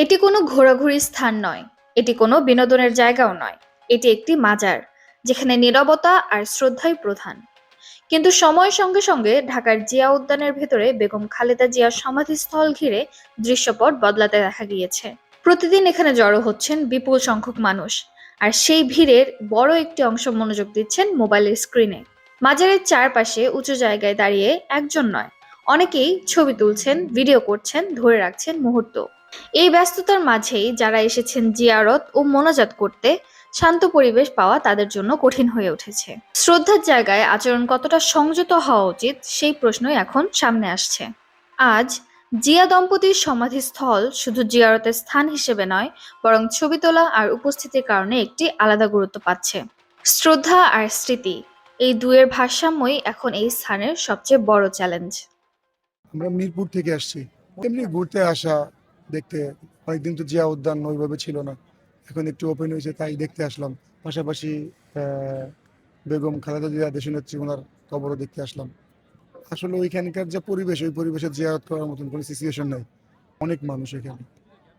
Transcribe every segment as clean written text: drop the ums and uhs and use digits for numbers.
এটি কোনো ঘোরাঘুরির স্থান নয়, এটি কোনো বিনোদনের জায়গাও নয়। এটি একটি মাজার, যেখানে নীরবতা আর শ্রদ্ধাই প্রধান। কিন্তু সময়ের সঙ্গে সঙ্গে ঢাকার জিয়া উদ্যানের ভেতরে বেগম খালেদা জিয়ার সমাধিস্থল ঘিরে দৃশ্যপট বদলাতে দেখা গিয়েছে। প্রতিদিন এখানে জড়ো হচ্ছেন বিপুল সংখ্যক মানুষ, আর সেই ভিড়ের বড় একটি অংশ মনোযোগ দিচ্ছেন মোবাইলের স্ক্রিনে। মাজারের চারপাশে উঁচু জায়গায় দাঁড়িয়ে একজন নয়, অনেকেই ছবি তুলছেন, ভিডিও করছেন, ধরে রাখছেন মুহূর্ত। এই ব্যস্ততার মাঝেই যারা এসেছেন জিয়ারত ও মোনাজাত করতে, শান্ত পরিবেশ পাওয়া তাদের জন্য কঠিন হয়ে উঠেছে। শ্রদ্ধার জায়গায় আচরণ কতটা সংযত হওয়া উচিত, সেই প্রশ্নই এখন সামনে আসছে। আজ জিয়া দম্পতির সমাধিস্থল শুধু জিয়ারতের স্থান হিসেবে নয়, বরং ছবি তোলা আর উপস্থিতির কারণে একটি আলাদা গুরুত্ব পাচ্ছে। শ্রদ্ধা আর স্মৃতি, এই দুয়ের ভারসাম্যই এখন এই স্থানের সবচেয়ে বড় চ্যালেঞ্জ। আমরা মিরপুর থেকে আসছি, এমনি ঘুরতে আসা, দেখতে। অনেকদিন তো জিয়া উদ্যান ওইভাবে ছিল না, এখন একটু ওপেন হয়েছে তাই দেখতে আসলাম। পাশাপাশি বেগম খালেদা জিয়া দেশনেত্রী, ওনার কবরও দেখতে আসলাম। আসলে ওইখানকার যে পরিবেশ, ওই পরিবেশে জিয়ারত করার মতন কোনো সিচুয়েশন নেই। অনেক মানুষ এখানে।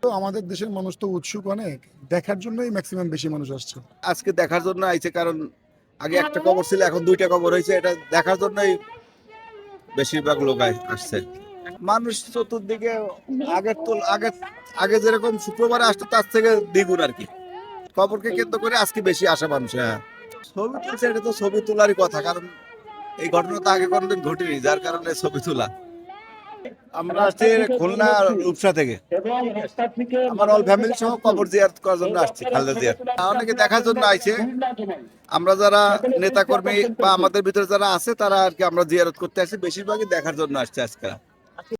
তো আমাদের দেশের মানুষ তো উৎসুক অনেক, দেখার জন্যই ম্যাক্সিমাম বেশি মানুষ আসছে। আজকে দেখার জন্য আইছে, কারণ আগে একটা কবর ছিল, এখন দুইটা কবর হয়েছে, এটা দেখার জন্যই বেশিরভাগ লোক আসছে। মানুষ চতুর্দিকে আগের আগে আগে যেরকম শুক্রবারে আসতো তার থেকে দ্বিগুণ আর কি। কবরকে কেন্দ্র করে আজকে বেশি আসা মানুষ। হ্যাঁ, ছবি তুলছে, এটা তো ছবি তোলারই কথা, কারণ এই ঘটনা তো আগে কোনোদিন ঘটেনি, যার কারণে ছবি তোলা। আমরা আসছি খুলনা রূপসা থেকে, আমার অল ফ্যামিলি সহ কবর জিয়ারত করার জন্য আসছি, খালেদা জিয়ার। অনেকে দেখার জন্য আইছে। আমরা যারা নেতা কর্মী বা আমাদের ভিতরে যারা আছে তারা আর কি আমরা জিয়ারত করতে আসছি, বেশিরভাগই দেখার জন্য আসছে আজকে।